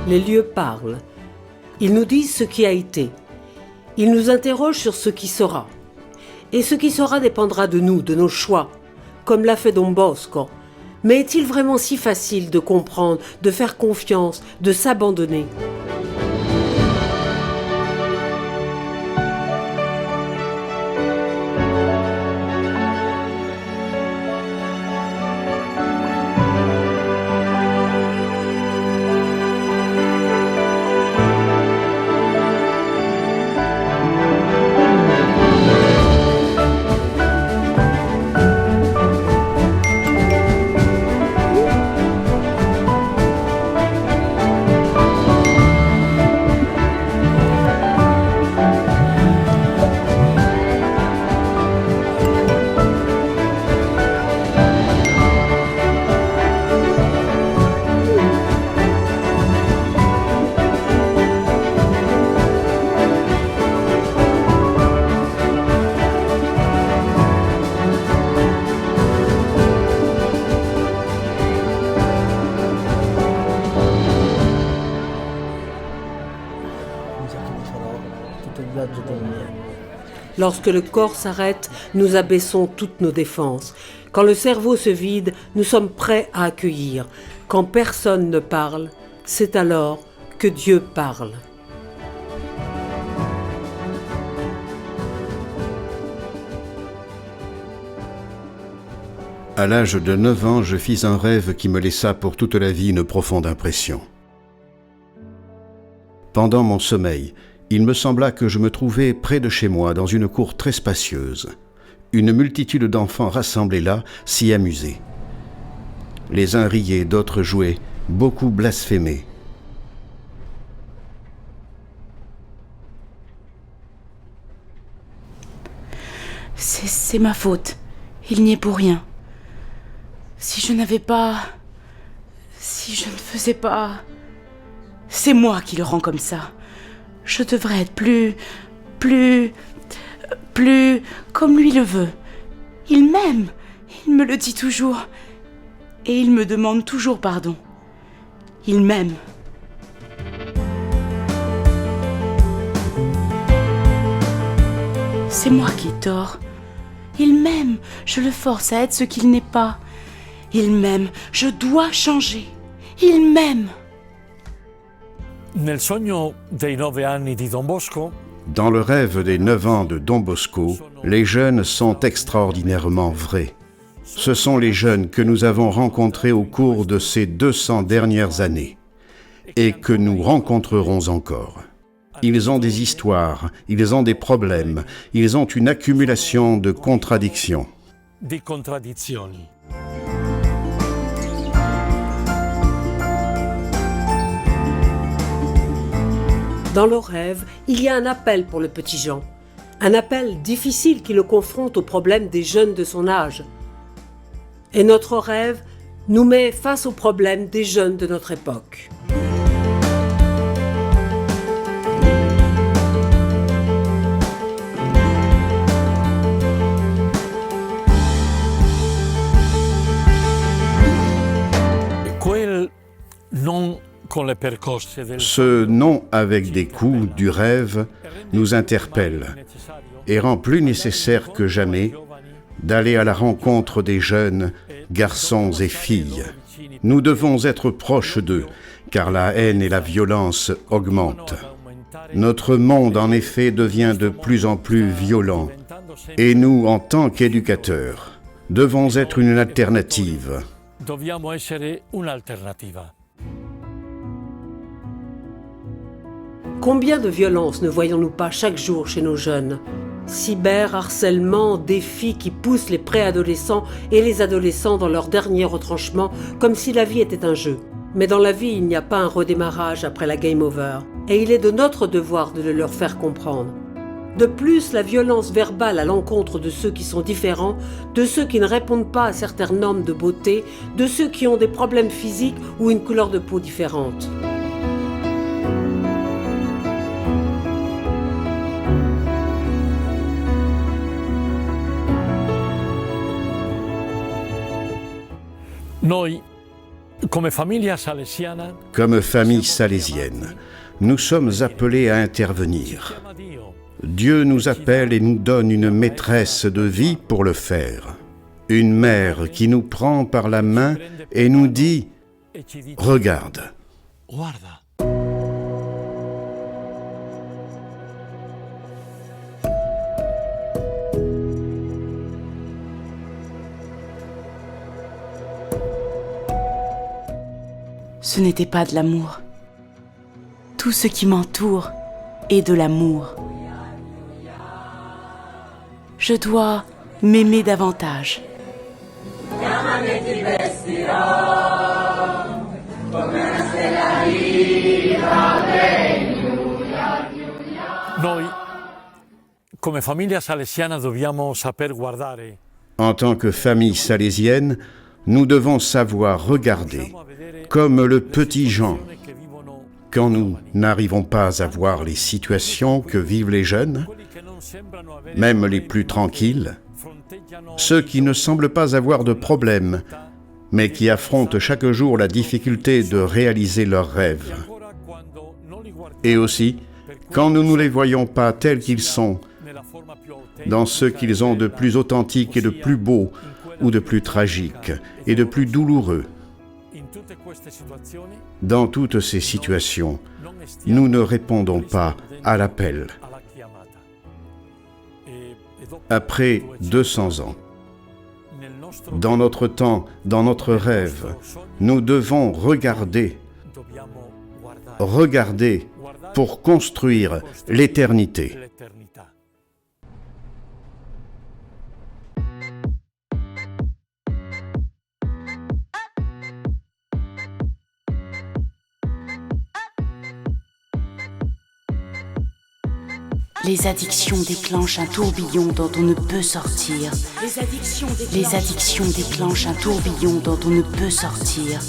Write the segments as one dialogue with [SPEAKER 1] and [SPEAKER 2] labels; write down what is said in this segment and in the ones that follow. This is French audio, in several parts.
[SPEAKER 1] Les lieux parlent. Ils nous disent ce qui a été. Ils nous interrogent sur ce qui sera. Et ce qui sera dépendra de nous, de nos choix, comme l'a fait Don Bosco. Mais est-il vraiment si facile de comprendre, de faire confiance, de s'abandonner ? Lorsque le corps s'arrête, nous abaissons toutes nos défenses. Quand le cerveau se vide, nous sommes prêts à accueillir. Quand personne ne parle, c'est alors que Dieu parle.
[SPEAKER 2] À l'âge de 9 ans, je fis un rêve qui me laissa pour toute la vie une profonde impression. Pendant mon sommeil, il me sembla que je me trouvais près de chez moi, dans une cour très spacieuse. Une multitude d'enfants rassemblés là s'y amusaient. Les uns riaient, d'autres jouaient, beaucoup blasphémaient.
[SPEAKER 3] C'est ma faute. Il n'y est pour rien. Si je ne faisais pas... C'est moi qui le rends comme ça. Je devrais être plus comme lui le veut. Il m'aime, il me le dit toujours. Et il me demande toujours pardon. Il m'aime. C'est moi qui ai tort. Il m'aime, je le force à être ce qu'il n'est pas. Il m'aime, je dois changer. Il m'aime.
[SPEAKER 4] Nel sogno dei 9 anni di Don Bosco,
[SPEAKER 2] dans le rêve des 9 ans de Don Bosco, les jeunes sont extraordinairement vrais. Ce sont les jeunes que nous avons rencontrés au cours de ces 200 dernières années et que nous rencontrerons encore. Ils ont des histoires, ils ont des problèmes, ils ont une accumulation de contradictions.
[SPEAKER 4] di contraddizioni.
[SPEAKER 1] Dans le rêve, il y a un appel pour le petit Jean. Un appel difficile qui le confronte aux problèmes des jeunes de son âge. Et notre rêve nous met face aux problèmes des jeunes de notre époque.
[SPEAKER 2] Ce non avec des coups du rêve nous interpelle et rend plus nécessaire que jamais d'aller à la rencontre des jeunes, garçons et filles. Nous devons être proches d'eux, car la haine et la violence augmentent. Notre monde, en effet, devient de plus en plus violent, et nous, en tant qu'éducateurs, devons être une alternative.
[SPEAKER 4] dobbiamo essere un'alternativa.
[SPEAKER 1] Combien de violences ne voyons-nous pas chaque jour chez nos jeunes? Cyber, harcèlement, défis qui poussent les préadolescents et les adolescents dans leur dernier retranchement comme si la vie était un jeu. Mais dans la vie, il n'y a pas un redémarrage après la game over. Et il est de notre devoir de le leur faire comprendre. De plus, la violence verbale à l'encontre de ceux qui sont différents, de ceux qui ne répondent pas à certaines normes de beauté, de ceux qui ont des problèmes physiques ou une couleur de peau différente.
[SPEAKER 4] Noi, come famiglia salesiana,
[SPEAKER 2] Comme famille salésienne, nous sommes appelés à intervenir.
[SPEAKER 4] chiama Dio
[SPEAKER 2] Dieu nous appelle et nous donne une maîtresse de vie pour le faire. Une mère qui nous prend par la main et nous dit
[SPEAKER 4] e ci dice:
[SPEAKER 2] « Regarde ».
[SPEAKER 4] guarda.
[SPEAKER 3] Ce n'était pas de l'amour. Tout ce qui m'entoure est de l'amour. Je dois m'aimer davantage.
[SPEAKER 4] Noi, come famiglia salesiana, dobbiamo saper guardare.
[SPEAKER 2] En tant que famille salésienne, nous devons savoir regarder, comme le petit Jean,
[SPEAKER 4] che vivono
[SPEAKER 2] quand nous n'arrivons pas à voir les situations que vivent les jeunes,
[SPEAKER 4] quelli che non sembrano avere
[SPEAKER 2] même les plus tranquilles,
[SPEAKER 4] fronteggiano
[SPEAKER 2] ceux qui ne semblent pas avoir de problème, mais qui affrontent chaque jour la difficulté de réaliser leurs rêves.
[SPEAKER 4] ancora quando non li guardiamo
[SPEAKER 2] Et aussi, quand nous ne les voyons pas tels qu'ils sont,
[SPEAKER 4] nella forma più autentica,
[SPEAKER 2] dans ce qu'ils ont de plus authentique et de plus beau, ou de plus tragique et de plus douloureux.
[SPEAKER 4] in tutte queste situazioni
[SPEAKER 2] Dans toutes ces situations,
[SPEAKER 4] non stiamo
[SPEAKER 2] nous ne répondons pas à l'appel.
[SPEAKER 4] alla chiamata. E dopo
[SPEAKER 2] Après 200 ans,
[SPEAKER 4] nel nostro
[SPEAKER 2] dans notre temps, dans notre rêve, nous devons regarder
[SPEAKER 4] dobbiamo guardare
[SPEAKER 2] pour construire l'éternité.
[SPEAKER 4] l'eternità.
[SPEAKER 3] Les addictions déclenchent un tourbillon dont on ne peut sortir. Les addictions déclenchent un tourbillon dont on ne peut sortir.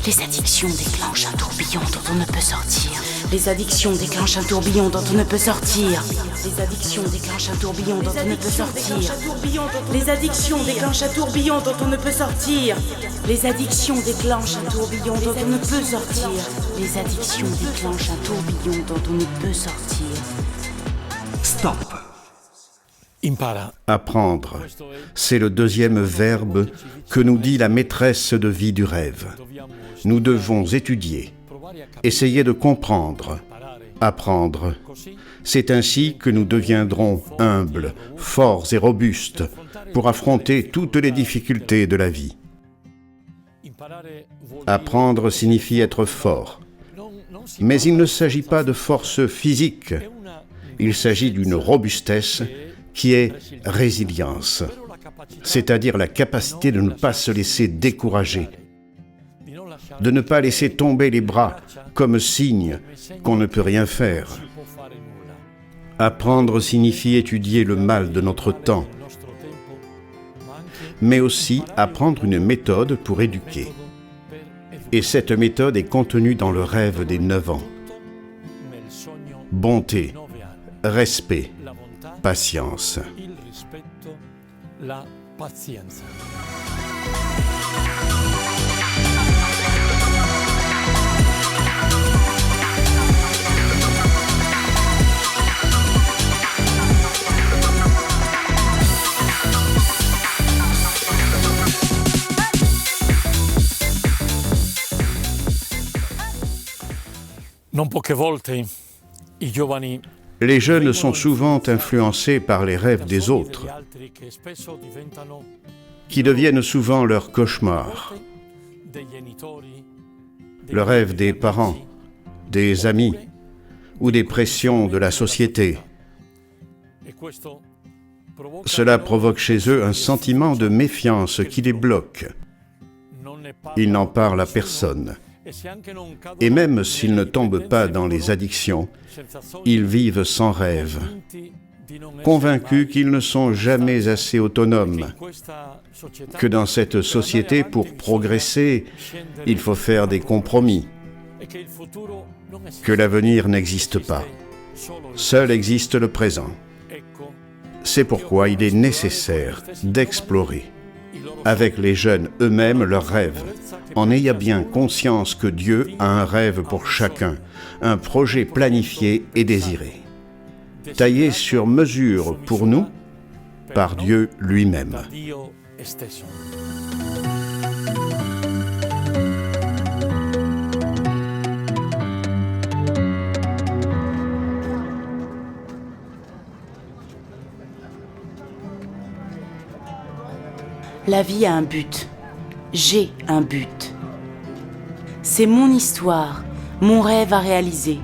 [SPEAKER 3] Les addictions déclenchent un tourbillon dont on ne peut sortir. Les addictions déclenchent un tourbillon dont on ne peut sortir. Les addictions déclenchent un tourbillon dont on ne peut sortir. Les addictions déclenchent un tourbillon dont on ne peut sortir. Les addictions déclenchent un tourbillon dont on ne peut sortir. Les addictions déclenchent un tourbillon dont on ne peut sortir.
[SPEAKER 5] Stop.
[SPEAKER 4] Impara.
[SPEAKER 2] Apprendre, c'est le deuxième verbe que nous dit la maîtresse de vie du rêve. Nous devons étudier, essayer de comprendre, apprendre. C'est ainsi que nous deviendrons humbles, forts et robustes pour affronter toutes les difficultés de la vie. Apprendre signifie être fort, mais il ne s'agit pas de force physique, il s'agit d'une robustesse qui est résilience, c'est-à-dire la capacité de ne pas se laisser décourager, de ne pas laisser tomber les bras comme signe qu'on ne peut rien faire. Apprendre signifie étudier le mal de notre temps, mais aussi apprendre une méthode pour éduquer. Et cette méthode est contenue dans le rêve des 9 ans. Bonté, respect, patience.
[SPEAKER 4] Il rispetto, la pazienza. Non poche volte i giovani
[SPEAKER 2] Les jeunes sont souvent influencés par les rêves des autres. qui deviennent souvent leur cauchemar, le rêve des parents, des amis ou des pressions de la société. Cela provoque chez eux un sentiment de méfiance qui les bloque. Ils n'en parlent à personne. Et même s'ils ne tombent pas dans les addictions, ils vivent sans rêve, convaincus qu'ils ne sont jamais assez autonomes, que dans cette société, pour progresser, il faut faire des compromis, que l'avenir n'existe pas. Seul existe le présent. C'est pourquoi il est nécessaire d'explorer avec les jeunes eux-mêmes leurs rêves, en ayant bien conscience que Dieu a un rêve pour chacun, un projet planifié et désiré, taillé sur mesure pour nous par Dieu lui-même.
[SPEAKER 3] La vie a un but. J'ai un but. C'est mon histoire, mon rêve à réaliser.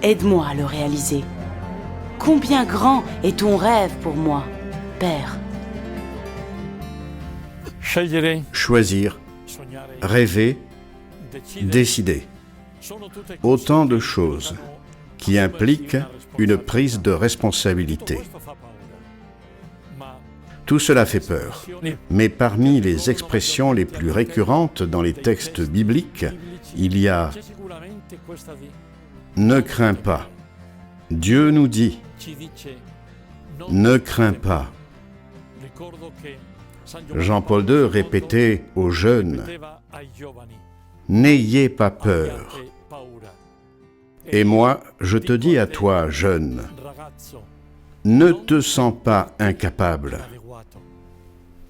[SPEAKER 3] Aide-moi à le réaliser. Combien grand est ton rêve pour moi, Père?
[SPEAKER 2] Choisir, rêver, décider. Autant de choses qui impliquent une prise de responsabilité. Tout cela fait peur, mais parmi les expressions les plus récurrentes dans les textes bibliques, il y a « Ne crains pas ». Dieu nous dit « Ne crains pas ». Jean-Paul II répétait aux jeunes « N'ayez pas peur ». Et moi, je te dis à toi, jeune, ne te sens pas incapable.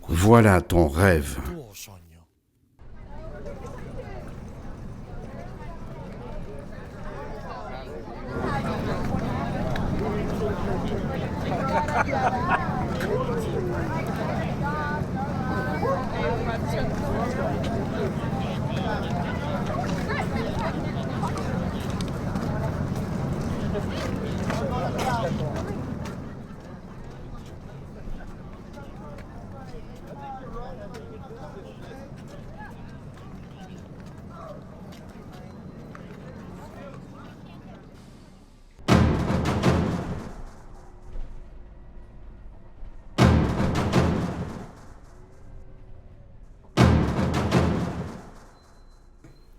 [SPEAKER 2] Voilà ton rêve.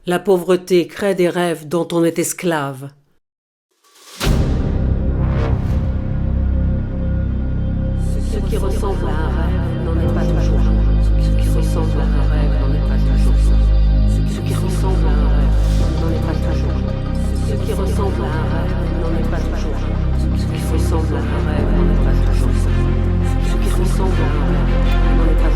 [SPEAKER 1] La pauvreté crée des rêves dont on est esclave. Ce qui ressemble à un rêve n'en est pas toujours un. Ce qui ressemble à un rêve n'en est pas toujours un. Ce qui ressemble à un rêve n'en est pas toujours un. Ce qui ressemble à un rêve n'en est pas toujours un. Ce qui ressemble à un rêve n'en est pas toujours un. Ce qui ressemble à un rêve n'en est pas toujours un.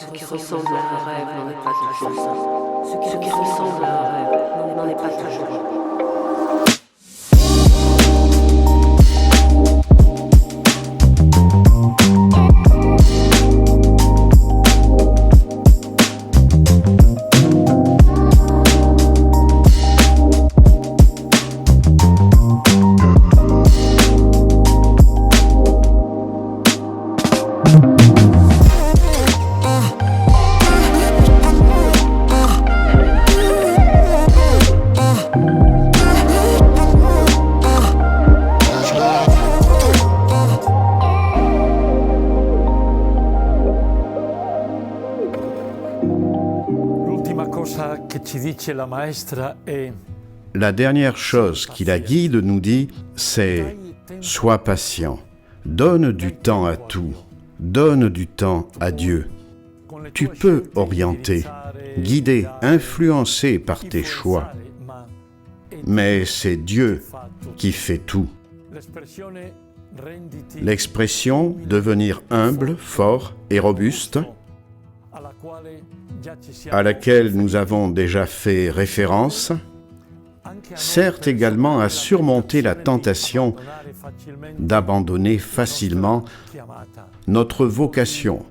[SPEAKER 1] Ce qui ressemble à un rêve n'en est pas toujours un. Ce qui ressemble à un rêve n'en est pas toujours un.
[SPEAKER 4] dice la maestra è
[SPEAKER 2] La dernière chose qui la guide nous dit, c'est « Sois patient, donne du temps à tout, donne du temps à Dieu ». Tu peux orienter, guider, influencer par tes choix, mais c'est Dieu qui fait tout. L'expression « devenir humble, fort et robuste » à laquelle nous avons déjà fait référence, sert également à surmonter la tentation d'abandonner facilement notre vocation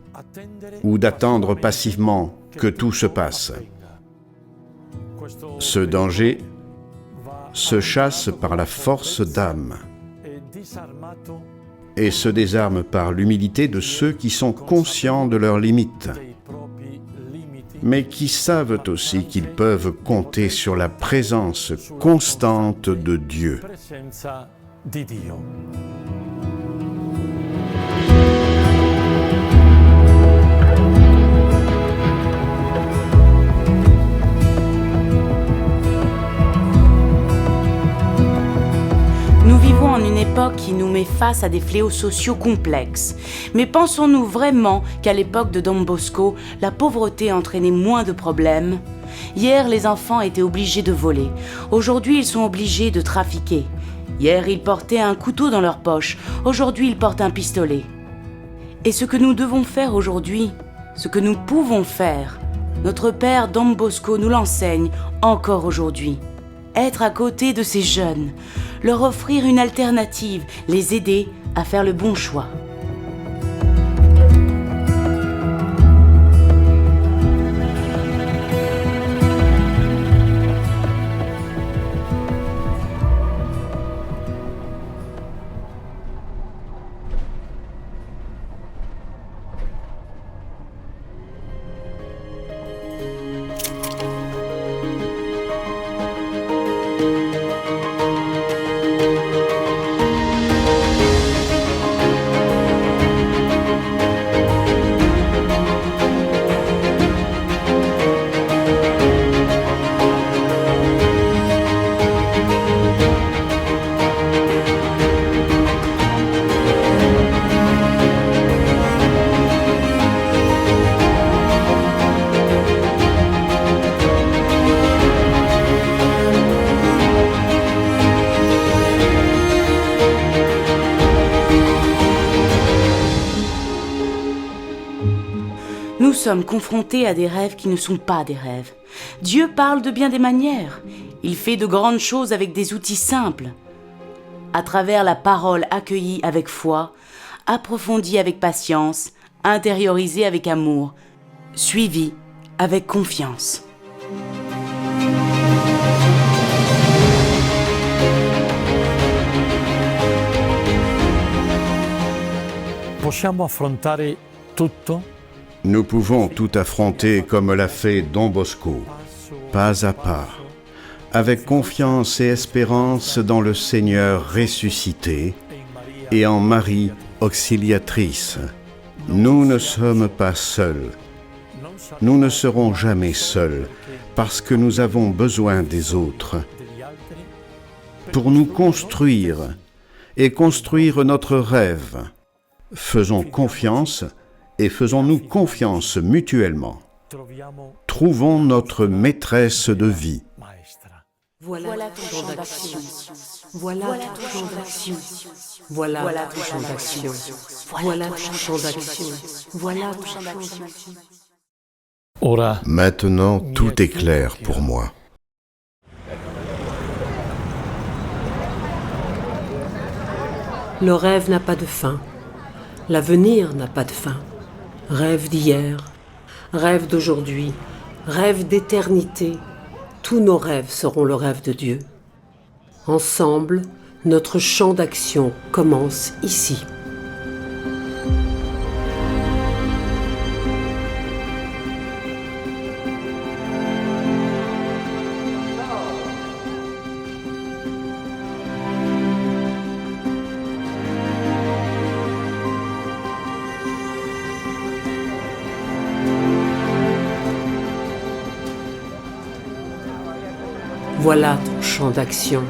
[SPEAKER 2] ou d'attendre passivement que tout se passe. Ce danger se chasse par la force d'âme et se désarme par l'humilité de ceux qui sont conscients de leurs limites, mais qui savent aussi qu'ils peuvent compter sur la présence constante de Dieu.
[SPEAKER 4] presenza di Dio.
[SPEAKER 3] Nous vivons en une époque qui nous met face à des fléaux sociaux complexes. Mais pensons-nous vraiment qu'à l'époque de Don Bosco, la pauvreté entraînait moins de problèmes ? Hier, les enfants étaient obligés de voler. Aujourd'hui, ils sont obligés de trafiquer. Hier, ils portaient un couteau dans leur poche. Aujourd'hui, ils portent un pistolet. Et ce que nous devons faire aujourd'hui, ce que nous pouvons faire, notre père Don Bosco nous l'enseigne encore aujourd'hui. Être à côté de ces jeunes, leur offrir une alternative, les aider à faire le bon choix. Nous sommes confrontés à des rêves qui ne sont pas des rêves. Dieu parle de bien des manières. Il fait de grandes choses avec des outils simples. À travers la parole accueillie avec foi, approfondie avec patience, intériorisée avec amour, suivie avec confiance.
[SPEAKER 4] Possiamo affrontare tutto
[SPEAKER 2] Nous pouvons tout affronter comme l'a fait Don Bosco, pas à pas, avec confiance et espérance dans le Seigneur ressuscité et en Marie auxiliatrice. Nous ne sommes pas seuls. Nous ne serons jamais seuls parce que nous avons besoin des autres pour nous construire et construire notre rêve. Faisons confiance et faisons-nous confiance mutuellement. Trouvons notre maîtresse de vie.
[SPEAKER 1] Voilà ton champ d'action. Voilà ton champ d'action. Voilà ton champ d'action. Voilà ton champ d'action. Voilà ton champ d'action.
[SPEAKER 4] ora
[SPEAKER 2] Maintenant, tout est clair pour moi.
[SPEAKER 1] Le rêve n'a pas de fin. L'avenir n'a pas de fin. Rêve d'hier, rêve d'aujourd'hui, rêve d'éternité. Tous nos rêves seront le rêve de Dieu. Ensemble, notre champ d'action commence ici. Voilà ton champ d'action.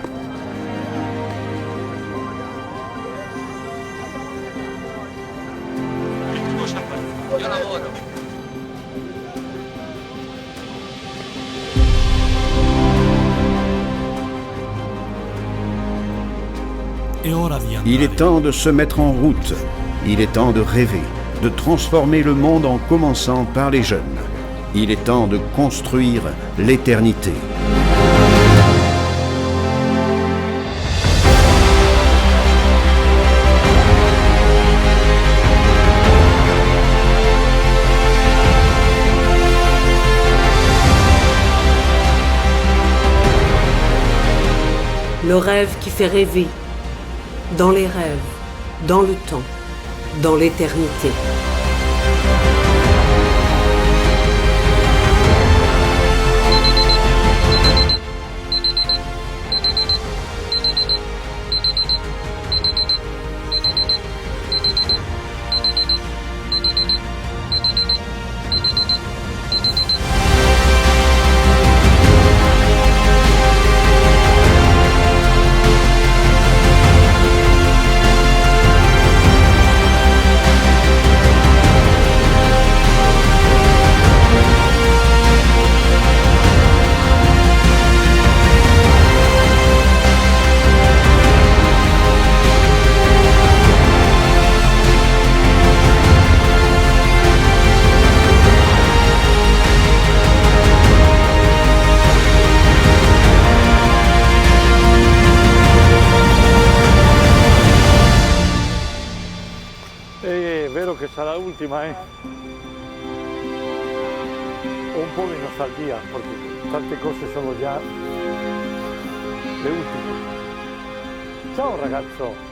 [SPEAKER 2] Il est temps de se mettre en route. Il est temps de rêver, de transformer le monde en commençant par les jeunes. Il est temps de construire l'éternité.
[SPEAKER 1] Le rêve qui fait rêver, dans les rêves, dans le temps, dans l'éternité.
[SPEAKER 4] È vero che sarà l'ultima, eh? Un po' di nostalgia, perché tante cose sono già le ultime. Ciao ragazzo!